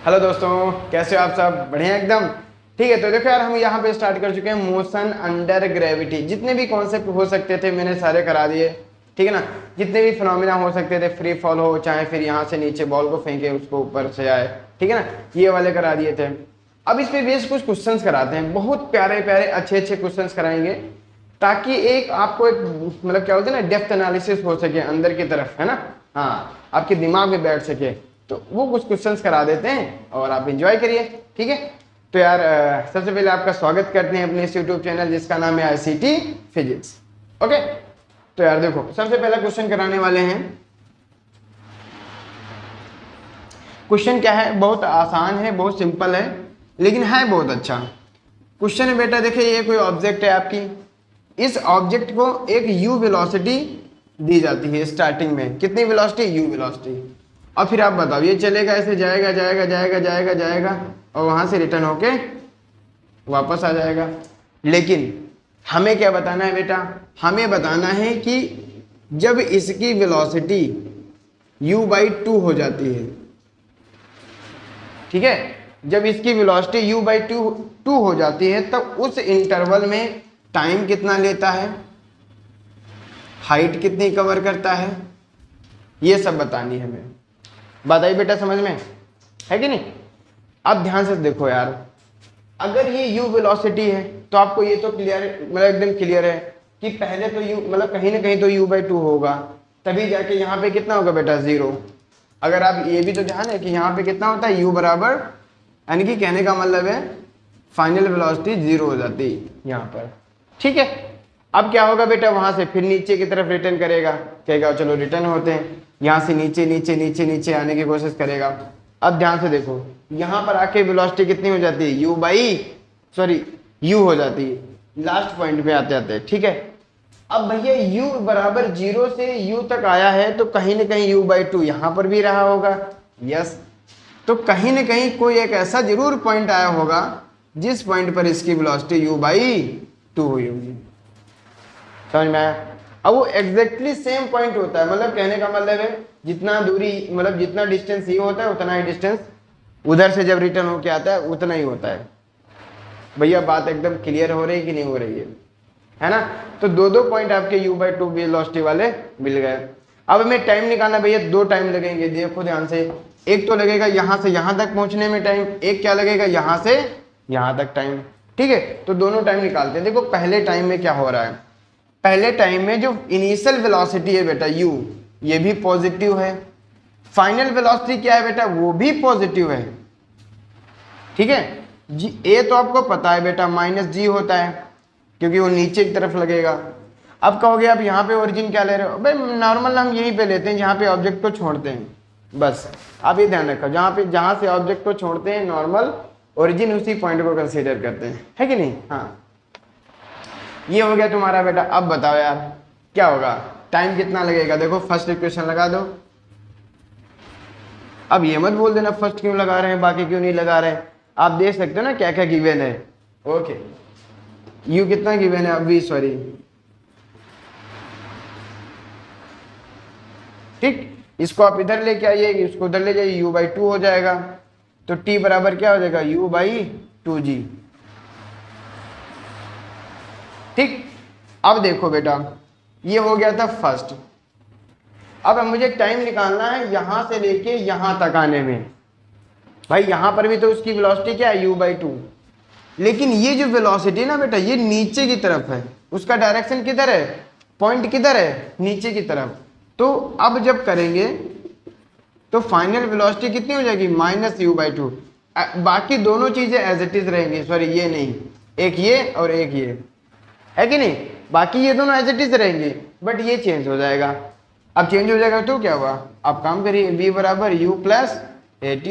Hello दोस्तों, कैसे हो आप सब? बढ़िया एकदम। ठीक है, तो देखो यार, हम यहाँ पे स्टार्ट कर चुके हैं मोशन अंडर ग्रेविटी। जितने भी कॉन्सेप्ट हो सकते थे मैंने सारे करा दिए, ठीक है ना। जितने भी फिनोमिना हो सकते थे, फ्री फॉल हो, चाहे फिर यहाँ से नीचे बॉल को फेंके उसको ऊपर से आए, ठीक है ना, ये वाले करा दिए थे। अब इस पे बेस कुछ क्वेश्चंस कराते हैं, बहुत प्यारे प्यारे अच्छे अच्छे क्वेश्चंस कराएंगे, ताकि एक आपको एक मतलब क्या बोलते हैं ना, डेप्थ एनालिसिस हो सके अंदर की तरफ, है ना। हाँ, आपके दिमाग में बैठ सके, तो वो कुछ क्वेश्चंस करा देते हैं और आप एंजॉय करिए, ठीक है। तो यार सबसे पहले आपका स्वागत करते हैं अपने इस यूट्यूब चैनल जिसका नाम है ICT फिजिक्स। ओके, तो यार देखो, सबसे पहला क्वेश्चन कराने वाले हैं। क्वेश्चन क्या है, बहुत आसान है, बहुत सिंपल है, लेकिन है बहुत अच्छा क्वेश्चन है बेटा। देखिए, ये कोई ऑब्जेक्ट है आपकी, इस ऑब्जेक्ट को एक u वेलोसिटी दी जाती है स्टार्टिंग में। कितनी वेलोसिटी? u velocity. और फिर आप बताओ, ये चलेगा ऐसे, जाएगा जाएगा जाएगा जाएगा जाएगा और वहां से रिटर्न होके वापस आ जाएगा। लेकिन हमें क्या बताना है बेटा? हमें बताना है कि जब इसकी वेलोसिटी u/2 हो जाती है, ठीक है, जब इसकी वेलोसिटी u/2 हो जाती है, तब उस इंटरवल में टाइम कितना लेता है, हाइट कितनी कवर करता है, ये सब बतानी है हमें। बात आई बेटा समझ में, है कि नहीं? अब ध्यान से देखो यार, अगर ये u वेलोसिटी है तो आपको ये तो क्लियर, मतलब एकदम क्लियर है कि पहले तो u मतलब कहीं ना कहीं तो u/2 होगा, तभी जाके यहाँ पे कितना होगा बेटा? 0। अगर आप ये भी तो ध्यान है कि यहाँ पे कितना होता है, u बराबर, यानी कि कहने का मतलब है फाइनल वेलोसिटी 0 हो जाती है यहाँ पर, ठीक है। अब क्या होगा बेटा? वहां से फिर नीचे की तरफ रिटर्न करेगा, कहेगा चलो रिटर्न होते हैं, यहाँ से नीचे नीचे नीचे नीचे आने की कोशिश करेगा। अब ध्यान से देखो, यहाँ पर आके वेलोसिटी कितनी हो जाती है? u हो जाती है लास्ट पॉइंट पे आते आते, ठीक है। अब भैया u बराबर 0 से u तक आया है, तो कहीं ना कहीं u/2 यहाँ पर भी रहा होगा, यस। तो कहीं ना कहीं कोई एक ऐसा जरूर पॉइंट आया होगा जिस पॉइंट पर इसकी वेलोसिटी u/2 हुई होगी। समझ में आया? अब वो एग्जैक्टली सेम पॉइंट होता है, मतलब कहने का मतलब है जितना दूरी, मतलब जितना डिस्टेंस ये होता है उतना ही डिस्टेंस उधर से जब रिटर्न होके आता है उतना ही होता है। भैया बात एकदम क्लियर हो रही है कि नहीं हो रही है ना? तो दो पॉइंट आपके u/2 वेलोसिटी वाले मिल गए। अब हमें टाइम निकालना भैया, 2 टाइम लगेंगे, देखो ध्यान से। एक तो लगेगा यहाँ से यहाँ तक पहुंचने में टाइम, एक क्या लगेगा यहाँ से यहाँ तक टाइम, ठीक है। तो दोनों टाइम निकालते हैं। देखो पहले टाइम में क्या हो रहा है, पहले टाइम में जो इनिशियल वेलोसिटी है बेटा u, ये भी पॉजिटिव है। फाइनल वेलोसिटी क्या है बेटा? वो भी पॉजिटिव है, ठीक है जी। ए तो आपको पता है बेटा -g होता है, क्योंकि वो नीचे की तरफ लगेगा। अब कहोगे आप यहाँ पे ओरिजिन क्या ले रहे हो? भाई नॉर्मल हम यहीं पे लेते हैं जहाँ पे ऑब्जेक्ट को छोड़ते हैं, बस आप ये ध्यान रखो, जहाँ से ऑब्जेक्ट को छोड़ते हैं नॉर्मल ओरिजिन उसी पॉइंट को कंसीडर करते हैं, है कि नहीं? हाँ, ये हो गया तुम्हारा बेटा। अब बताओ यार क्या होगा, टाइम कितना लगेगा? देखो फर्स्ट इक्वेशन लगा दो। अब ये मत बोल देना फर्स्ट क्यों लगा रहे हैं, बाकी क्यों नहीं लगा रहे हैं। आप देख सकते हो ना क्या क्या गिवन है। ओके, u कितना गिवन है? अभी सॉरी, ठीक, इसको आप इधर लेके आइए, इसको उधर ले जाइए, u/2 हो जाएगा। तो t बराबर क्या हो जाएगा? u/2g, ठीक। अब देखो बेटा, ये हो गया था फर्स्ट। अब मुझे टाइम निकालना है यहां से लेके यहां तक आने में। भाई यहां पर भी तो उसकी वेलोसिटी क्या है? u/2। लेकिन ये जो वेलोसिटी ना बेटा, ये नीचे की तरफ है, उसका डायरेक्शन किधर है? पॉइंट किधर है? नीचे की तरफ। तो अब जब करेंगे तो फाइनल वेलोसिटी कितनी हो जाएगी? -u/2। बाकी दोनों चीजें एज इट इज रहेंगी, सॉरी ये नहीं, एक ये और एक ये, है कि नहीं? बाकी ये दोनों एज इट इज रहेंगे, बट ये चेंज हो जाएगा। अब चेंज हो जाएगा तो क्या हुआ? आप काम करिए, v बराबर u प्लस at।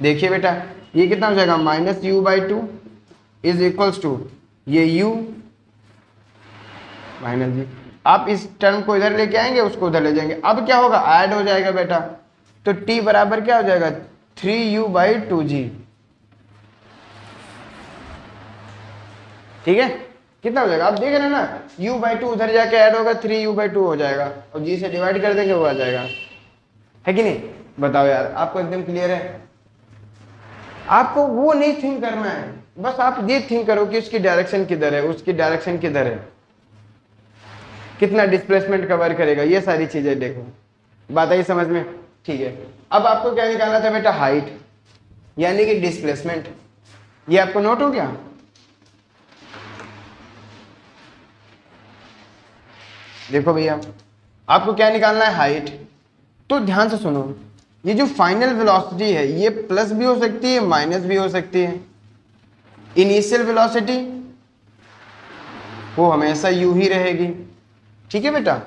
देखिए बेटा ये कितना हो जाएगा? -u/2 इज इक्वल्स टू ये u माइनस जी। आप इस टर्म को इधर लेके आएंगे, उसको उधर ले जाएंगे। अब क्या होगा? ऐड हो जाएगा बेटा। तो t बराबर क्या हो जाएगा? 3u/2g, ठीक है। कितना हो जाएगा? आप देख रहे हैं ना, u/2 उधर जाके ऐड होगा, 3u/2 हो जाएगा और g से डिवाइड कर देंगे, वो आ जाएगा, है कि नहीं? बताओ यार, आपको एकदम क्लियर है? आपको वो नहीं थिंक करना है, बस आप ये थिंक करो कि उसकी डायरेक्शन किधर है, उसकी डायरेक्शन किधर है, कितना डिस्प्लेसमेंट कवर करेगा, ये सारी चीजें देखो। बात आई समझ में? ठीक है। अब आपको क्या निकालना था बेटा? हाइट यानी कि डिस्प्लेसमेंट। ये आपको नोट हो गया? देखो भैया, आपको क्या निकालना है? हाइट। तो ध्यान से सुनो, ये जो फाइनल वेलोसिटी है ये प्लस भी हो सकती है, माइनस भी हो सकती है। इनिशियल वेलोसिटी वो हमेशा यू ही रहेगी, ठीक है बेटा।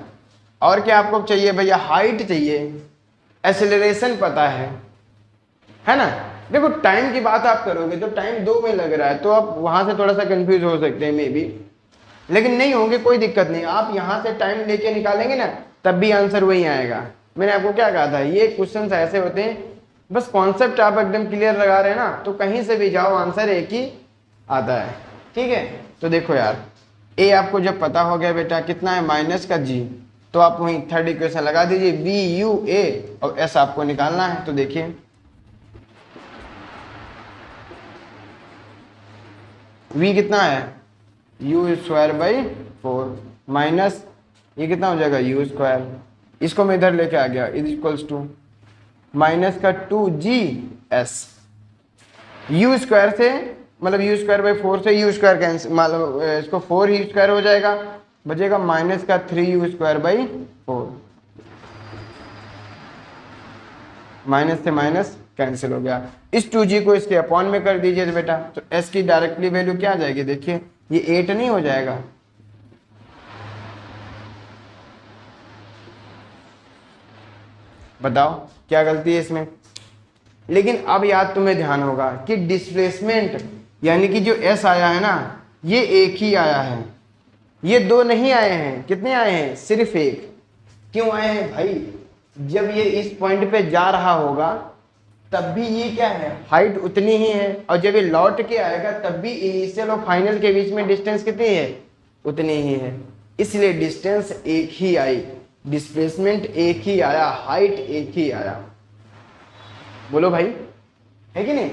और क्या आपको चाहिए भैया? हाइट चाहिए, एक्सेलरेशन पता है ना। देखो टाइम की बात आप करोगे तो टाइम 2 में लग रहा है, तो आप वहां से थोड़ा सा कंफ्यूज हो सकते हैं मे बी, लेकिन नहीं होंगे, कोई दिक्कत नहीं। आप यहां से टाइम लेके निकालेंगे ना, तब भी आंसर वही आएगा। मैंने आपको क्या कहा था, ये क्वेश्चन ऐसे होते हैं, बस कॉन्सेप्ट आप एकदम क्लियर लगा रहे हैं ना, तो कहीं से भी जाओ आंसर एक ही आता है, ठीक है। तो देखो यार, ए आपको जब पता हो गया बेटा कितना है, माइनस का जी, तो आप वहीं थर्ड इक्वेशन लगा दीजिए, बी यू ए, और एस आपको निकालना है। तो देखिए v कितना है, यू स्क्वायर बाई 4 माइनस ये कितना हो जाएगा, यू स्क्वायर, इसको मैं इधर लेके आ गया, इज इक्वल्स टू माइनस का 2g s, यू स्क्वायर से मतलब यू स्क्वायर बाई 4 से यू स्क्वायर कैंसिल, मतलब इसको 4 ही स्क्वायर हो जाएगा, बचेगा माइनस का 3u स्क्वायर बाई 4, माइनस से माइनस कैंसिल हो गया। इस 2g को इसके अपॉन में कर दीजिए बेटा, तो s की डायरेक्टली वैल्यू क्या आ जाएगी, देखिए ये 8 नहीं हो जाएगा, बताओ क्या गलती है इसमें। लेकिन अब याद तुम्हें ध्यान होगा कि डिस्प्लेसमेंट यानी कि जो s आया है ना, ये एक ही आया है, ये 2 नहीं आए हैं। कितने आए हैं? सिर्फ 1। क्यों आए हैं भाई? जब ये इस पॉइंट पे जा रहा होगा तब भी ये क्या है, हाइट उतनी ही है, और जब ये लौट के आएगा तब भी इनिशियल और फाइनल के बीच में डिस्टेंस कितनी है, उतनी ही है। इसलिए डिस्टेंस एक ही आई, डिस्प्लेसमेंट एक ही आया, हाइट एक ही आया। बोलो भाई, है कि नहीं?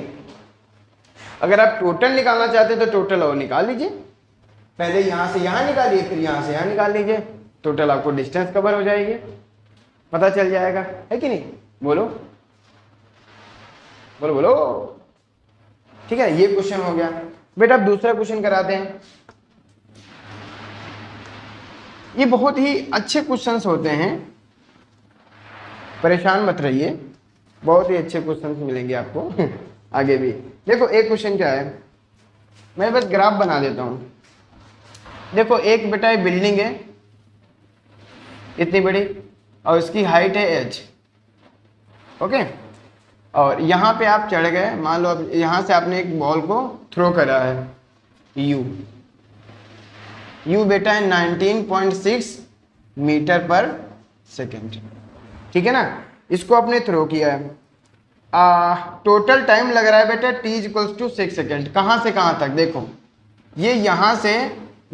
अगर आप टोटल निकालना चाहते तो टोटल और निकाल लीजिए, पहले यहां से यहां निकालिए, फिर यहां से यहां निकाल लीजिए, टोटल आपको डिस्टेंस कवर हो जाएगी, पता चल जाएगा, है कि नहीं? बोलो बोलो बोलो। ठीक है, ये क्वेश्चन हो गया बेटा। अब दूसरा क्वेश्चन कराते हैं। ये बहुत ही अच्छे क्वेश्चंस होते हैं, परेशान मत रहिए, बहुत ही अच्छे क्वेश्चंस मिलेंगे आपको आगे भी। देखो एक क्वेश्चन क्या है, मैं बस ग्राफ बना देता हूं। देखो एक बेटा ये बिल्डिंग है इतनी बड़ी, और इसकी हाइट है h, ओके। और यहाँ पे आप चढ़ गए, मान लो अब यहाँ से आपने एक बॉल को थ्रो करा है, u बेटा है 19.6 मीटर पर सेकेंड, ठीक है ना। इसको आपने थ्रो किया है, टोटल टाइम लग रहा है बेटा t इक्वल्स टू 6 सेकेंड। कहाँ से कहाँ तक? देखो ये यहाँ से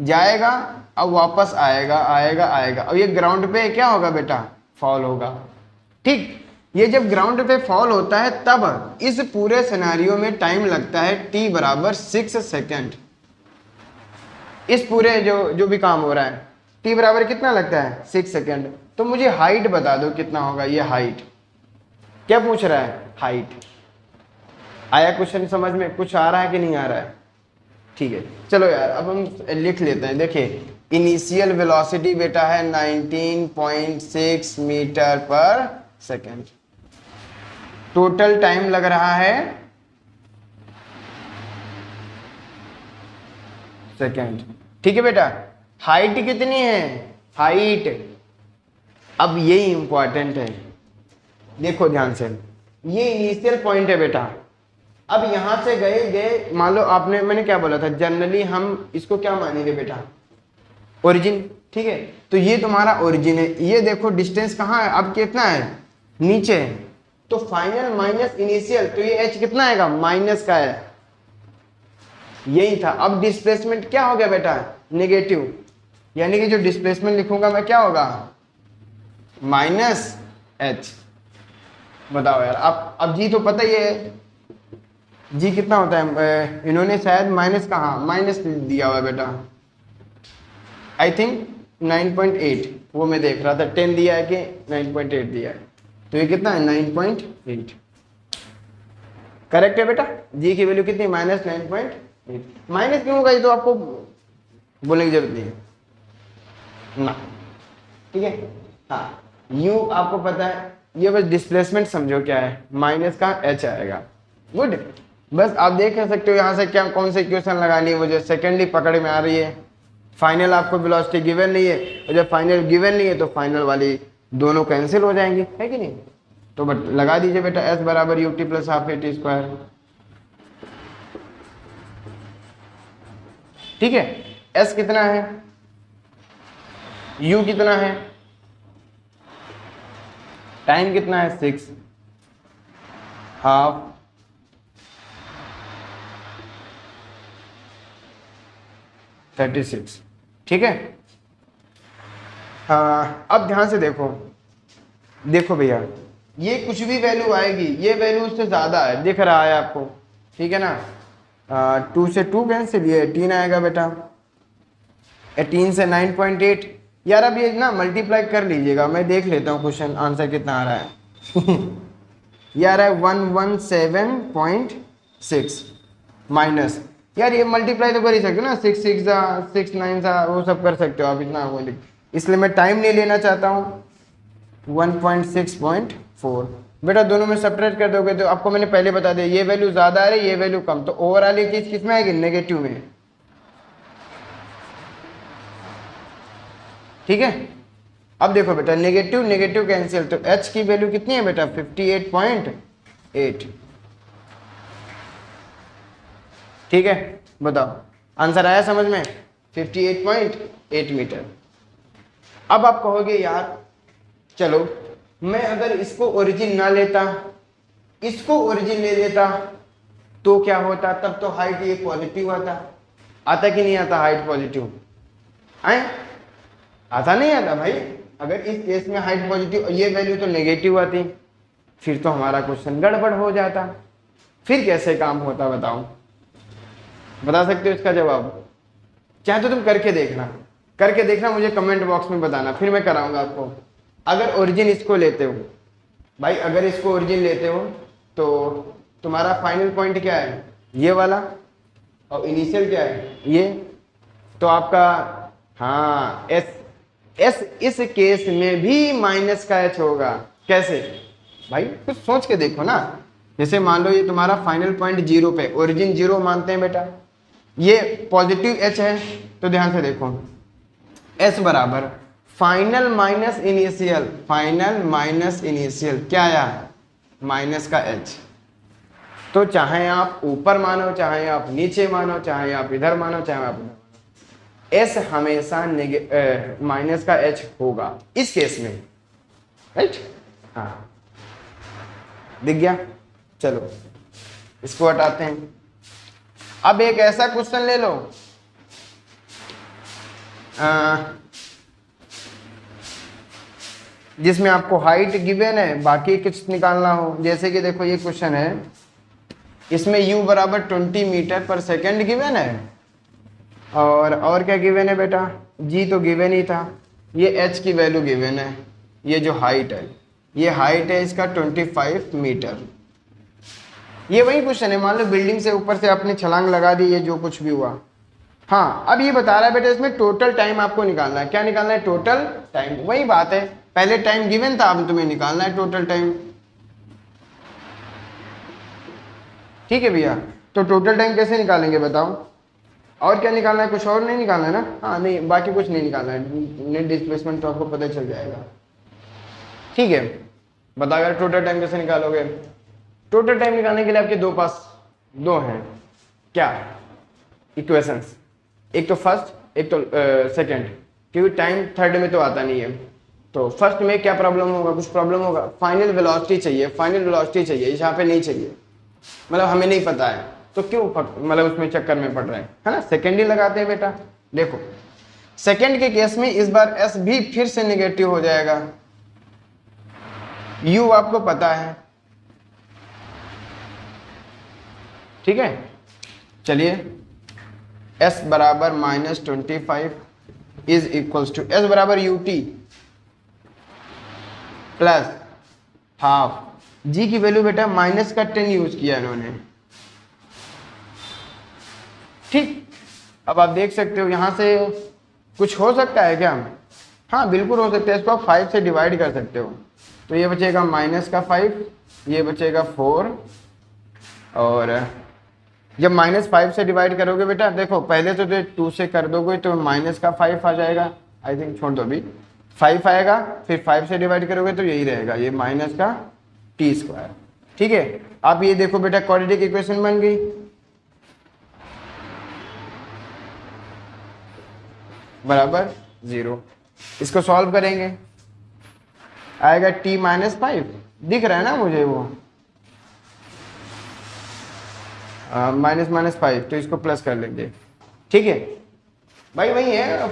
जाएगा, अब वापस आएगा आएगा आएगा, और ये ग्राउंड पे क्या होगा बेटा, फॉल होगा, ठीक। ये जब ग्राउंड पे फॉल होता है तब इस पूरे सिनेरियो में टाइम लगता है t बराबर 6 सेकेंड। इस पूरे जो भी काम हो रहा है t बराबर कितना लगता है, 6 सेकेंड। तो मुझे हाइट बता दो कितना होगा। ये हाइट क्या पूछ रहा है, हाइट। आया क्वेश्चन समझ में? कुछ आ रहा है कि नहीं आ रहा है? ठीक है, चलो यार अब हम लिख लेते हैं। देखिए इनिशियल वेलोसिटी बेटा है 19.6 मीटर पर सेकेंड, टोटल टाइम लग रहा है सेकेंड, ठीक है बेटा। हाइट कितनी है, हाइट, अब यही इंपॉर्टेंट है, देखो ध्यान से, ये इनिशियल पॉइंट है बेटा। अब यहां से गए गए, मान लो आपने, मैंने क्या बोला था, जनरली हम इसको क्या मानेंगे बेटा, ओरिजिन, ठीक है। तो ये तुम्हारा ओरिजिन है, ये देखो डिस्टेंस कहाँ है, अब कितना है, नीचे है, तो फाइनल माइनस इनिशियल, तो ये h कितना आएगा, माइनस का है, यही था। अब डिस्प्लेसमेंट क्या हो गया बेटा, नेगेटिव, यानी कि जो डिस्प्लेसमेंट लिखूंगा मैं क्या होगा, माइनस h। बताओ यार, अब जी तो पता ही है, जी कितना होता है, इन्होंने शायद माइनस का, हाँ माइनस दिया हुआ है बेटा, आई थिंक 9.8, वो मैं देख रहा था 10 दिया है कि 9.8 दिया है, तो ये कितना है 9.8, करेक्ट है बेटा। जी की वैल्यू कितनी, -9.8। माइनस क्यों होगा, ये तो आपको बोलने की जरूरत नहीं है ना, ठीक है। हाँ u आपको पता है, ये बस डिस्प्लेसमेंट समझो क्या है, माइनस का h आएगा, गुड। बस आप देख सकते हो यहाँ से क्या कौन सी इक्वेशन लगानी है, वो जो सेकेंडली पकड़ में आ रही है। फाइनल आपको वेलोसिटी गिवन नहीं है, और जब फाइनल गिवन नहीं है तो फाइनल वाली दोनों कैंसिल हो जाएंगी, है कि नहीं। तो बट लगा दीजिए बेटा s बराबर U T plus half A T square, ठीक है। s कितना है, u कितना है, टाइम कितना है 6, हाफ 36, ठीक है। हाँ अब ध्यान से देखो, देखो भैया ये कुछ भी वैल्यू आएगी, ये वैल्यू उससे ज्यादा है, दिख रहा है आपको, ठीक है ना। 2 से 2 कैंसिल, ये 18 आएगा बेटा, 18 से 9.8, यार अब ये ना मल्टीप्लाई कर लीजिएगा, मैं देख लेता हूँ क्वेश्चन आंसर कितना आ रहा है। यार है 117.6 माइनस, यार ये मल्टीप्लाई तो कर ही सकते हो ना, 6 6 6 9 वो सब कर सकते हो आप, इतना वो, इसलिए मैं टाइम नहीं लेना चाहता हूँ। 1.6.4 बेटा दोनों में सब्ट्रैक्ट कर दोगे तो आपको मैंने पहले बता दिया, ये वैल्यू ज्यादा आ रही है, ये वैल्यू कम, तो ओवरऑल ये चीज किस में आएगी, नेगेटिव में, ठीक है। अब देखो बेटा नेगेटिव नेगेटिव कैंसिल, तो h की वैल्यू कितनी है बेटा 58.8, ठीक है। बताओ आंसर आया समझ में, 58.8 मीटर। अब आप कहोगे यार चलो मैं अगर इसको ओरिजिन ना लेता, इसको ओरिजिन ले लेता तो क्या होता, तब तो हाइट ये पॉजिटिव आता कि नहीं आता, हाइट पॉजिटिव आए, आता नहीं आता भाई। अगर इस केस में हाइट पॉजिटिव, ये वैल्यू तो नेगेटिव आती, फिर तो हमारा क्वेश्चन गड़बड़ हो जाता, फिर कैसे काम होता बताओ, बता सकते हो इसका जवाब, चाहे तो तुम करके देखना, मुझे कमेंट बॉक्स में बताना, फिर मैं कराऊंगा आपको। अगर ओरिजिन इसको लेते हो भाई, अगर इसको ओरिजिन लेते हो तो तुम्हारा फाइनल पॉइंट क्या है, ये वाला, और इनिशियल क्या है ये, तो आपका हाँ एस इस केस में भी माइनस का एच होगा। कैसे भाई, कुछ सोच के देखो ना। जैसे मान लो ये तुम्हारा फाइनल पॉइंट 0 पे, ओरिजिन 0 मानते हैं बेटा, ये पॉजिटिव एच है, तो ध्यान से देखो एस बराबर final minus initial, final minus initial क्या आया, माइनस का एच। तो चाहे आप ऊपर मानो, चाहे आप नीचे मानो, चाहे आप इधर मानो, चाहे आप इधर मानो, एस हमेशा माइनस का एच होगा इस केस में, राइट। हाँ दिख गया, चलो इसको हटाते हैं। अब एक ऐसा क्वेश्चन ले लो, जिसमें आपको हाइट गिवन है, बाकी कुछ निकालना हो। जैसे कि देखो ये क्वेश्चन है, इसमें u बराबर 20 मीटर पर सेकेंड गिवन है, और क्या गिवन है बेटा, g तो गिवन ही था, ये h की वैल्यू गिवन है, ये जो हाइट है, ये हाइट है इसका 25 मीटर। ये वही क्वेश्चन है, मान लो बिल्डिंग से ऊपर से आपने छलांग लगा दी, ये जो कुछ भी हुआ। हाँ अब ये बता रहा है बेटा इसमें टोटल टाइम आपको निकालना है। क्या निकालना है, टोटल टाइम। वही बात है, पहले टाइम गिवन था, अब तुम्हें निकालना है टोटल टाइम, ठीक है भैया। तो टोटल टाइम कैसे निकालेंगे बताओ, और क्या निकालना है, कुछ और नहीं निकालना है ना। हाँ नहीं, बाकी कुछ नहीं निकालना है, नेट डिस्प्लेसमेंट तो आपको पता चल जाएगा, ठीक है। बताओ यार टोटल टाइम कैसे निकालोगे। टोटल टाइम निकालने के लिए आपके दो पास दो हैं, क्या इक्वेशंस, एक तो फर्स्ट एक तो सेकंड, क्योंकि टाइम थर्ड में तो आता नहीं है। तो फर्स्ट में क्या प्रॉब्लम होगा, कुछ प्रॉब्लम होगा, फाइनल वेलोसिटी चाहिए, फाइनल वेलोसिटी चाहिए, यहाँ पे नहीं चाहिए, मतलब हमें नहीं पता है, तो क्यों मतलब उसमें चक्कर में पड़ रहे हैं, है ना। सेकंड ही लगाते हैं बेटा। देखो सेकंड के केस में इस बार एस भी फिर से नेगेटिव हो जाएगा, यू आपको पता है, ठीक है, चलिए s बराबर -25 इज इक्वल्स टू s बराबर ut प्लस हाफ, g की वैल्यू बेटा माइनस का 10 यूज किया इन्होंने। ठीक, अब आप देख सकते हो यहां से कुछ हो सकता है क्या? हाँ बिल्कुल हो सकता है, इसको आप 5 से डिवाइड कर सकते हो। तो ये बचेगा -5, ये बचेगा 4, और जब -5 से डिवाइड करोगे बेटा देखो पहले तो 2 से कर दोगे तो -5 आ जाएगा, आई थिंक छोड़ दो अभी, 5 आएगा, फिर 5 से डिवाइड करोगे तो यही रहेगा, ये -t²। ठीक है, आप ये देखो बेटा क्वाड्रेटिक इक्वेशन बन गई, बराबर 0। इसको सॉल्व करेंगे, आएगा t-5, दिख रहा है ना मुझे वो -5, तो इसको प्लस कर लेंगे। ठीक है भाई, वही है,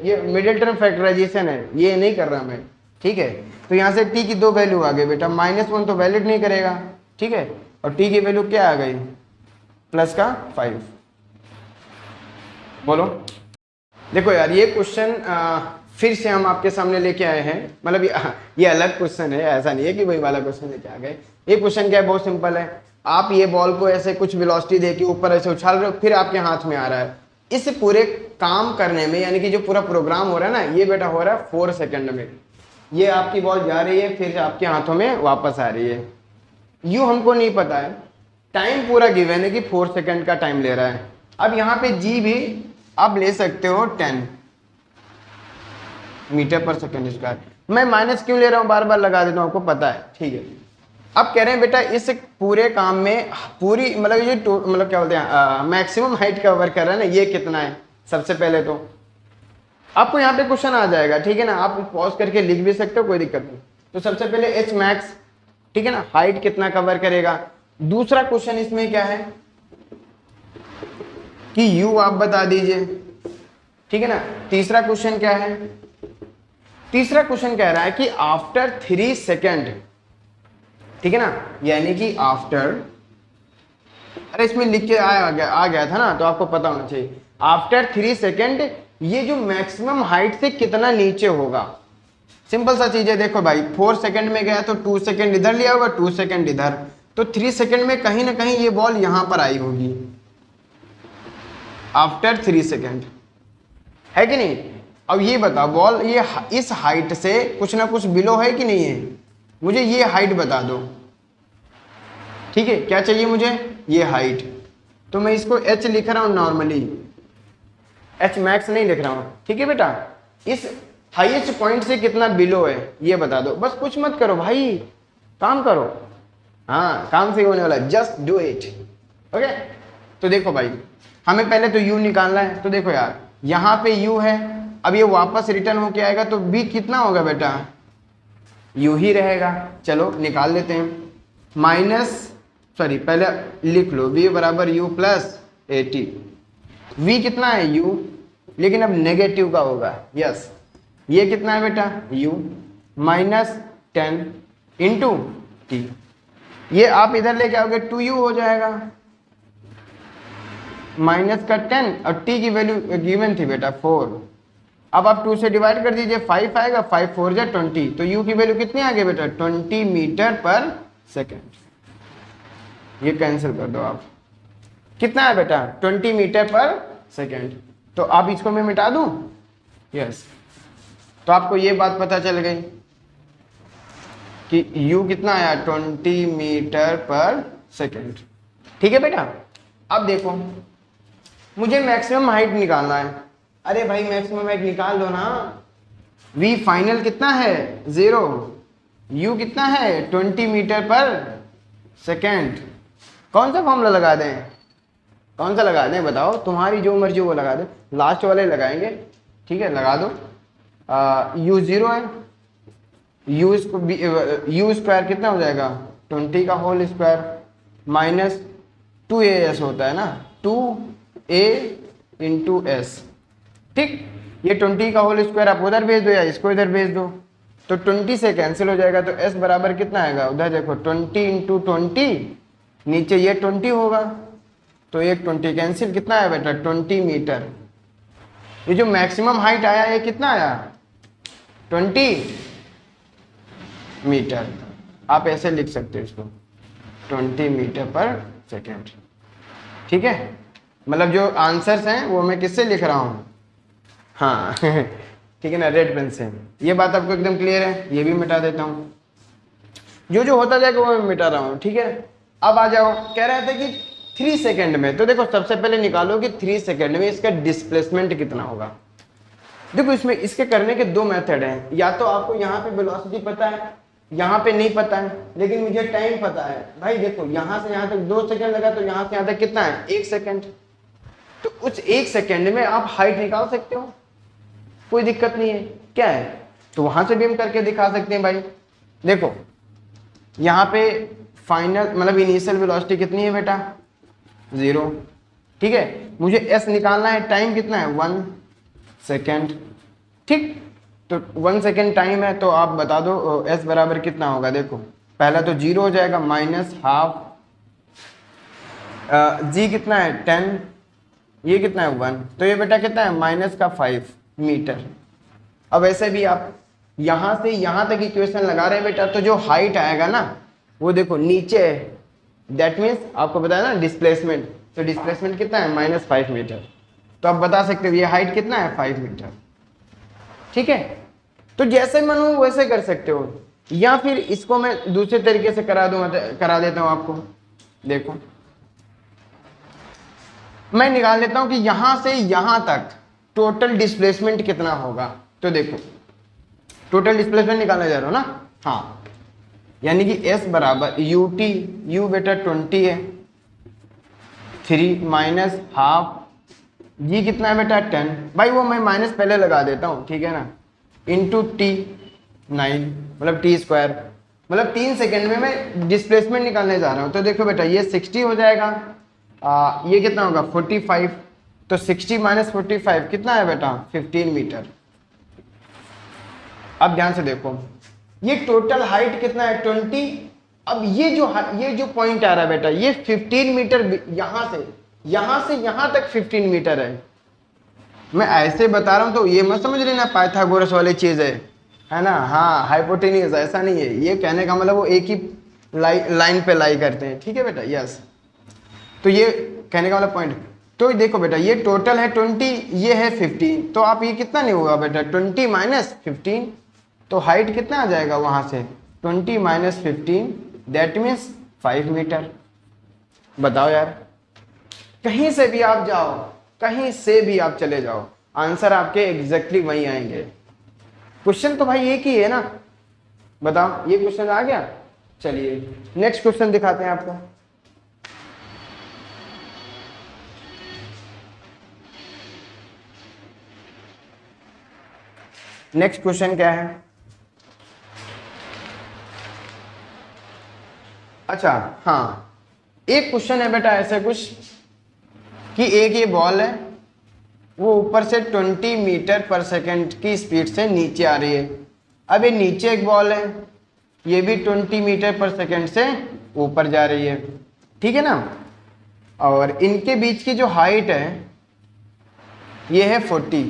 ये मिडिल टर्म फैक्टराइजेशन है, ये नहीं कर रहा मैं। ठीक है, तो यहाँ से t की 2 वैल्यू आ गई बेटा, -1 तो वैलिड नहीं करेगा। ठीक है, और t की वैल्यू क्या आ गई, +5। बोलो, देखो यार ये क्वेश्चन फिर से हम आपके सामने लेके आए हैं, मतलब ये अलग क्वेश्चन है, ऐसा नहीं है कि वही वाला क्वेश्चन लेके आ गए। ये क्वेश्चन क्या है, बहुत सिंपल है, आप ये बॉल को ऐसे कुछ वेलोसिटी देके ऊपर ऐसे उछाल रहे हो, फिर आपके हाथ में आ रहा है। इस पूरे काम करने में, यानी कि जो पूरा प्रोग्राम हो रहा है ना, ये बेटा हो रहा है 4 सेकंड में। ये आपकी बॉल जा रही है, फिर आपके हाथों में वापस आ रही है। यूं हमको नहीं पता है, टाइम पूरा गिवन है कि 4 सेकंड का टाइम ले रहा है। अब यहाँ पे जी भी आप ले सकते हो 10 मीटर/सेकंड²। मैं माइनस क्यों ले रहा हूँ, बार बार लगा देता हूँ, आपको पता है। ठीक है, अब कह रहे हैं बेटा इस पूरे काम में पूरी मतलब ये मतलब क्या बोलते हैं मैक्सिमम हाइट कवर कर रहा है ना, ये कितना है। सबसे पहले तो आपको यहाँ पे क्वेश्चन आ जाएगा, ठीक है ना, आप पॉज करके लिख भी सकते हो, कोई दिक्कत नहीं। तो सबसे पहले एच मैक्स, ठीक है ना, हाइट कितना कवर करेगा। दूसरा क्वेश्चन इसमें क्या है कि यू आप बता दीजिए, ठीक है ना। तीसरा क्वेश्चन क्या है, तीसरा क्वेश्चन कह रहा है कि आफ्टर 3 सेकेंड, ठीक है ना, यानी कि आफ्टर, अरे इसमें लिख के आ गया था ना, तो आपको पता होना चाहिए। आफ्टर 3 सेकेंड ये जो मैक्सिमम हाइट से कितना नीचे होगा। सिंपल सा चीज है, देखो भाई 4 सेकेंड में गया तो 2 सेकेंड इधर लिया होगा, 2 सेकेंड इधर, तो 3 सेकेंड में कहीं ना कहीं ये बॉल यहां पर आई होगी आफ्टर 3 सेकेंड, है कि नहीं। अब ये बताओ बॉल ये इस हाइट से कुछ ना कुछ बिलो है कि नहीं है, मुझे ये हाइट बता दो। ठीक है, क्या चाहिए मुझे, ये हाइट। तो मैं इसको h लिख रहा हूं नॉर्मली, h मैक्स नहीं लिख रहा हूं। ठीक है बेटा, इस हाईएस्ट पॉइंट से कितना बिलो है ये बता दो, बस कुछ मत करो भाई, काम करो। हाँ, काम से होने वाला, जस्ट डू इट। ओके, तो देखो भाई हमें पहले तो u निकालना है। तो देखो यार यहाँ पे u है, अब ये वापस रिटर्न होके आएगा तो b कितना होगा बेटा, u ही रहेगा। चलो निकाल लेते हैं, पहले लिख लो v बराबर u प्लस 80। v कितना है u, लेकिन अब नेगेटिव का होगा। यस, ये कितना है बेटा u -10 इंटू टी, ये आप इधर लेके आओगे 2u हो जाएगा, माइनस का 10 और t की वैल्यू गिवन थी बेटा 4। अब आप 2 से डिवाइड कर दीजिए, 5 आएगा, 5 4 जा 20, तो u की वैल्यू कितनी आ गई बेटा 20 मीटर/सेकेंड। ये कैंसिल कर दो आप, कितना है बेटा 20 मीटर/सेकेंड। तो आप इसको मैं मिटा दूं, यस। तो आपको ये बात पता चल गई कि u कितना आया 20 मीटर/सेकेंड। ठीक है बेटा, अब देखो मुझे मैक्सिमम हाइट निकालना है। अरे भाई मैक्सिमम हाइट निकाल दो ना, v फाइनल कितना है 0, u कितना है 20 मीटर/सेकेंड। कौन सा फॉर्मूला लगा दें, कौन सा लगा दें बताओ, तुम्हारी जो मर्जी वो लगा दो, लास्ट वाले लगाएंगे। ठीक है, लगा दो। u 0 है, u स्क्वायर कितना हो जाएगा 20 का होल स्क्वायर माइनस 2as होता है ना, 2a इंटू एस। ठीक, ये 20 का होल स्क्वायर आप उधर भेज दो या इसको इधर भेज दो, तो 20 से कैंसिल हो जाएगा, तो s बराबर कितना आएगा, उधर देखो 20 इंटू 20, नीचे ये 20 होगा, तो एक 20 कैंसिल, कितना आया बेटा 20 मीटर। ये जो मैक्सिमम हाइट आया ये कितना आया 20 मीटर। आप ऐसे लिख सकते हो इसको 20 मीटर पर सेकेंड। ठीक है, मतलब जो आंसर्स हैं वो मैं किससे लिख रहा हूँ, हाँ ठीक है ना, रेड पेन से। ये बात आपको एकदम क्लियर है, ये भी मिटा देता हूँ, जो होता जाएगा वो मैं मिटा रहा हूँ। ठीक है, अब आ जाओ, कह रहे थे कि 3 सेकेंड में, तो देखो सबसे पहले निकालो कि 3 सेकेंड में इसका डिस्प्लेसमेंट कितना होगा। देखो इसमें इसके करने के 2 मेथड हैं, या तो आपको यहाँ पे वेलोसिटी पता है, यहाँ पे नहीं पता है, लेकिन मुझे टाइम पता है। भाई देखो यहाँ से यहाँ तक 2 सेकेंड लगा, तो यहाँ से यहाँ तक कितना है 1 सेकेंड। तो उस 1 सेकेंड में आप हाइट निकाल सकते हो, कोई दिक्कत नहीं है, क्या है, तो वहां से भी हम करके दिखा सकते हैं। भाई देखो यहाँ पे फाइनल मतलब इनिशियल वेलोसिटी कितनी है बेटा 0। ठीक है, मुझे एस निकालना है, टाइम कितना है 1 सेकेंड। ठीक, तो 1 सेकेंड टाइम है, तो आप बता दो एस बराबर कितना होगा। देखो पहला तो 0 हो जाएगा, माइनस हाफ, जी कितना है 10, ये कितना है 1, तो ये बेटा कितना है माइनस का 5 मीटर। अब ऐसे भी आप यहां से यहां तक इक्वेशन लगा रहे हैं बेटा, तो जो हाइट आएगा ना वो देखो नीचे है, दैट मीन्स आपको बताया ना डिस्प्लेसमेंट, तो डिस्प्लेसमेंट कितना है -5 मीटर। तो आप बता सकते हो ये हाइट कितना है 5 मीटर। ठीक है, तो जैसे मन हो वैसे कर सकते हो, या फिर इसको मैं दूसरे तरीके से करा देता हूं आपको। देखो मैं निकाल लेता हूं कि यहां से यहां तक टोटल डिस्प्लेसमेंट कितना होगा। तो देखो टोटल डिस्प्लेसमेंट निकालने जा रहा हूं ना, हाँ, यानी कि S बराबर यू टी, यू बेटा 20 है, 3 माइनस हाफ, जी कितना है बेटा 10। भाई वो मैं माइनस पहले लगा देता हूँ, ठीक है ना, इंटू टी 9 मतलब टी स्क्वायर, मतलब 3 सेकेंड में मैं डिस्प्लेसमेंट निकालने जा रहा हूँ। तो देखो बेटा ये 60 हो जाएगा, ये कितना होगा 45, तो 60 माइनस 45 कितना है बेटा 15 मीटर। अब ध्यान से देखो ये टोटल हाइट कितना है 20। अब ये जो पॉइंट आ रहा है बेटा ये 15 मीटर, यहां से यहां तक 15 मीटर है। मैं ऐसे बता रहा हूं तो ये मत समझ लेना पाइथागोरस वाली चीज है ना, हाँ हाइपोटेन्यूज ऐसा नहीं है, ये कहने का मतलब वो एक ही लाइन पे लाई करते हैं। ठीक है बेटा, यस, तो ये कहने का मतलब पॉइंट। तो देखो बेटा ये टोटल है 20, ये है 15, तो आप ये कितना नहीं होगा बेटा 20 माइनस 15, तो हाइट कितना आ जाएगा वहां से 20 माइनस 15, दैट मीन्स 5 मीटर। बताओ यार, कहीं से भी आप जाओ, कहीं से भी आप चले जाओ, आंसर आपके एग्जैक्टली वही आएंगे। क्वेश्चन तो भाई एक ही है ना, बताओ ये क्वेश्चन आ गया। चलिए नेक्स्ट क्वेश्चन दिखाते हैं आपको। नेक्स्ट क्वेश्चन क्या है, अच्छा हाँ, एक क्वेश्चन है बेटा ऐसे कुछ कि एक ये बॉल है, वो ऊपर से 20 मीटर पर सेकंड की स्पीड से नीचे आ रही है। अब ये नीचे एक बॉल है, ये भी 20 मीटर पर सेकंड से ऊपर जा रही है, ठीक है ना, और इनके बीच की जो हाइट है ये है 40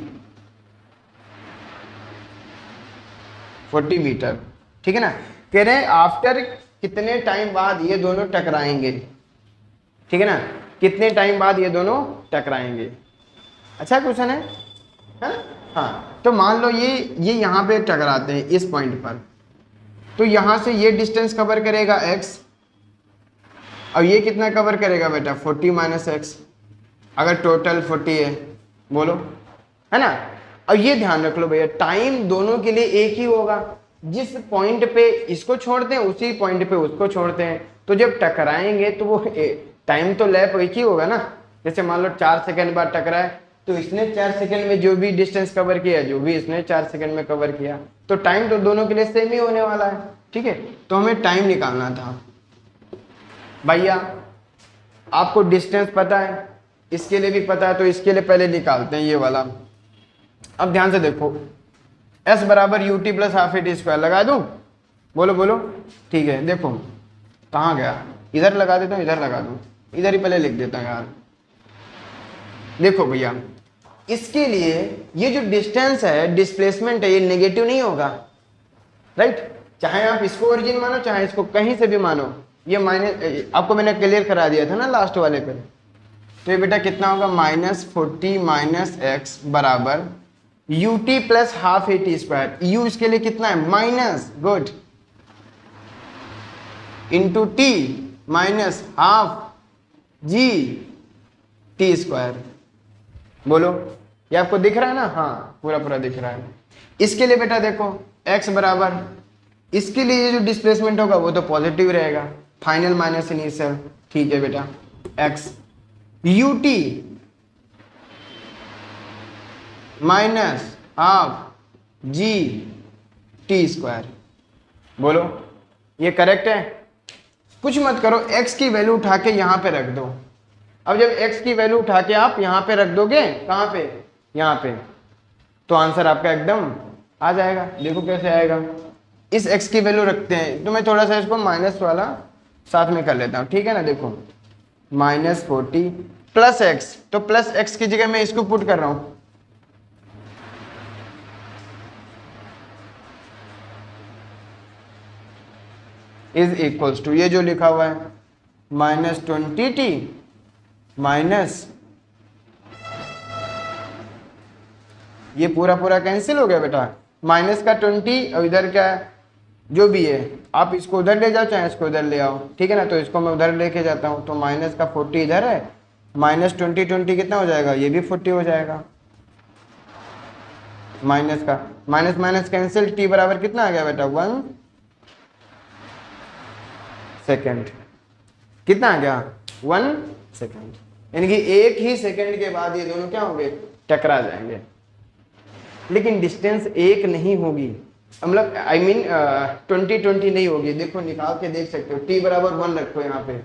मीटर, ठीक है ना। कह रहे हैं आफ्टर कितने टाइम बाद ये दोनों टकराएंगे, ठीक है ना, कितने टाइम बाद ये दोनों टकराएंगे। अच्छा क्वेश्चन है ना, हाँ, तो मान लो ये यहाँ पे टकराते हैं इस पॉइंट पर, तो यहाँ से ये डिस्टेंस कवर करेगा x, और ये कितना कवर करेगा बेटा 40 माइनस एक्स, अगर टोटल 40 है बोलो, है ना। और ये ध्यान रख लो भैया टाइम दोनों के लिए एक ही होगा, जिस पॉइंट पे इसको छोड़ते हैं उसी पॉइंट पे उसको छोड़ते हैं, तो जब टकराएंगे तो वो टाइम तो लैप एक ही होगा ना। जैसे मान लो 4 सेकंड बाद टकराए, तो इसने 4 सेकंड में जो भी डिस्टेंस कवर किया, जो भी इसने 4 सेकंड में कवर किया, तो टाइम तो दोनों के लिए सेम ही होने वाला है, ठीक है। तो हमें टाइम निकालना था भैया, आपको डिस्टेंस पता है, इसके लिए भी पता है, तो इसके लिए पहले निकालते हैं ये वाला। अब ध्यान से देखो S बराबर U T plus half A T square लगा दूं, बोलो बोलो, ठीक है। देखो कहाँ गया, इधर लगा देता हूँ, इधर लगा दूं, इधर ही पहले लिख देता हूँ यार, देखो भैया, इसके लिए ये जो डिस्टेंस है, डिस्प्लेसमेंट है, ये नेगेटिव नहीं होगा, राइट। चाहे आप इसको ओरिजिन मानो, चाहे इसको कहीं से भी मानो, ये माइनस, आपको मैंने क्लियर करा दिया था ना लास्ट वाले पे। तो ये बेटा कितना होगा, -40 माइनस एक्स बराबर U T plus half A T square. You इसके लिए कितना है, minus, good, into T minus half G T square. बोलो, ये आपको दिख रहा है ना? हाँ, पूरा पूरा दिख रहा है। इसके लिए बेटा देखो x बराबर, इसके लिए ये जो डिस्प्लेसमेंट होगा वो तो पॉजिटिव रहेगा, फाइनल माइनस इनिशियल, ठीक है बेटा, x U T minus half G T square. बोलो, ये करेक्ट है? कुछ मत करो, x की वैल्यू उठा के यहाँ पे रख दो। अब जब x की वैल्यू उठा के आप यहाँ पे रख दोगे, कहाँ पे, यहाँ पे, तो आंसर आपका एकदम आ जाएगा। देखो कैसे आएगा, इस x की वैल्यू रखते हैं, तो मैं थोड़ा सा इसको माइनस वाला साथ में कर लेता हूँ, ठीक है ना। देखो -40 प्लस एक्स, तो प्लस एक्स की जगह मैं इसको पुट कर रहा हूँ, इज इक्वल्स टू, ये जो लिखा हुआ है -20t माइनस, ये पूरा पूरा कैंसिल हो गया बेटा, माइनस का 20 और इधर क्या है, जो भी है, आप इसको उधर ले जाओ चाहे इसको उधर ले आओ, ठीक है ना। तो इसको मैं उधर लेके जाता हूँ, तो माइनस का 40 इधर है, -20 कितना हो जाएगा, ये भी 40 हो जाएगा, माइनस का माइनस माइनस कैंसिल, t बराबर कितना आ गया बेटा, 1 सेकेंड, कितना आ गया, 1 सेकेंड, यानी कि एक ही सेकेंड के बाद ये दोनों क्या होंगे, टकरा जाएंगे। लेकिन डिस्टेंस एक नहीं होगी, मतलब आई मीन 20 नहीं होगी। देखो निकाल के देख सकते हो, t बराबर 1 रखो यहाँ पे,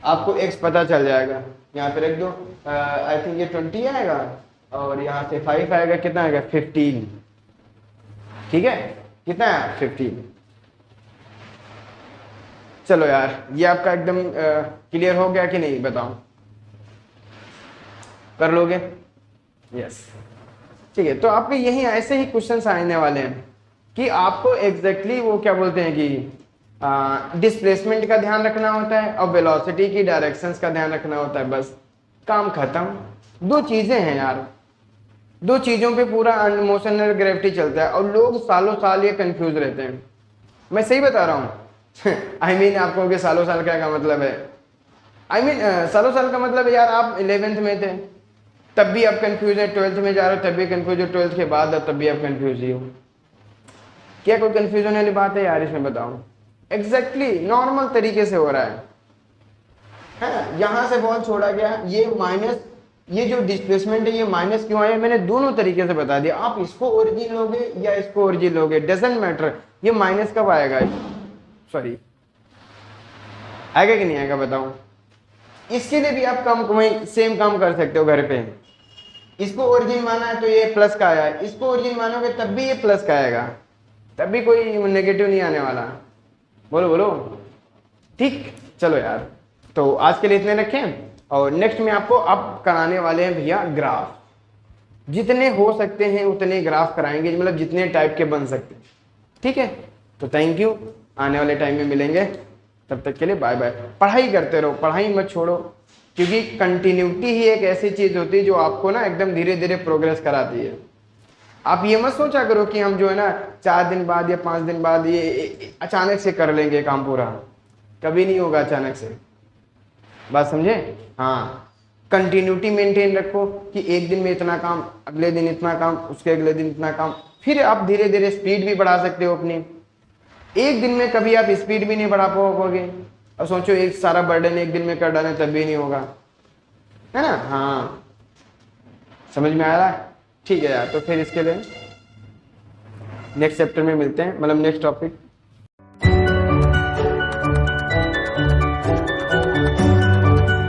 आपको x पता चल जाएगा, यहाँ पे रख दो, आई थिंक ये 20 आएगा और यहाँ से 5 आएगा, कितना आएगा, 15, ठीक है, कितना है, 15। चलो यार, ये आपका एकदम क्लियर हो गया कि नहीं, बताओ, कर लोगे? यस, ठीक है। तो आपके यही ऐसे ही क्वेश्चंस आने वाले हैं कि आपको एग्जैक्टली वो क्या बोलते हैं कि डिस्प्लेसमेंट का ध्यान रखना होता है और वेलोसिटी की डायरेक्शंस का ध्यान रखना होता है, बस काम खत्म। दो चीजें हैं यार, दो चीजों पे पूरा मोशन और ग्रेविटी चलता है, और लोग सालों साल ये कंफ्यूज रहते हैं। मैं सही बता रहा हूँ आई मीन आपको कि सालों साल क्या का मतलब है, आई मीन सालों साल का मतलब यार, आप 11th में थे तब भी आप कंफ्यूज है, 12th में जा रहे हो तब भी कंफ्यूज हो, 12th के बाद तब भी आप कंफ्यूज ही हो। क्या कोई कंफ्यूजन वाली बात है यार इसमें, बताओ? एग्जैक्टली नॉर्मल तरीके से हो रहा है। यहां से बॉल छोड़ा गया, ये माइनस, ये जो डिस्प्लेसमेंट है ये माइनस क्यों आया, मैंने दोनों तरीके से बता दिया। आप इसको ओरिजिन लोगे या इसको ओरिजिन लोगे, डजंट मैटर, ये माइनस कब आएगा, सॉरी आएगा कि नहीं आएगा, बताओ? इसके लिए भी आप काम वही सेम काम कर सकते हो घर पे। इसको ओरिजिन माना है तो ये प्लस का आया है, इसको ओरिजिन मानोगे तब भी ये प्लस का आएगा, तब भी कोई नेगेटिव नहीं आने वाला। बोलो बोलो, ठीक। चलो यार, तो आज के लिए इतने रखें, और नेक्स्ट में आपको अब कराने वाले हैं भैया ग्राफ। जितने हो सकते हैं उतने ग्राफ कराएंगे, मतलब जितने टाइप के बन सकते हैं, ठीक है। तो थैंक यू, आने वाले टाइम में मिलेंगे, तब तक के लिए बाय बाय। पढ़ाई करते रहो, पढ़ाई मत छोड़ो, क्योंकि कंटिन्यूटी ही एक ऐसी चीज होती है जो आपको ना एकदम धीरे धीरे प्रोग्रेस कराती है। आप ये मत सोचा करो कि हम जो है ना 4 दिन बाद या 5 दिन बाद ये अचानक से कर लेंगे काम पूरा, कभी नहीं होगा अचानक से, बात समझे? हाँ, कंटिन्यूटी मेंटेन रखो कि एक दिन में इतना काम, अगले दिन इतना काम, उसके अगले दिन इतना काम, फिर आप धीरे धीरे स्पीड भी बढ़ा सकते हो अपनी। एक दिन में कभी आप स्पीड भी नहीं बढ़ा पाओगे, अब सोचो एक सारा बर्डन एक दिन में कर डालें तब भी नहीं होगा, है ना? हाँ, समझ में आ रहा है? ठीक है यार, तो फिर इसके लिए नेक्स्ट चैप्टर में मिलते हैं, मतलब नेक्स्ट टॉपिक।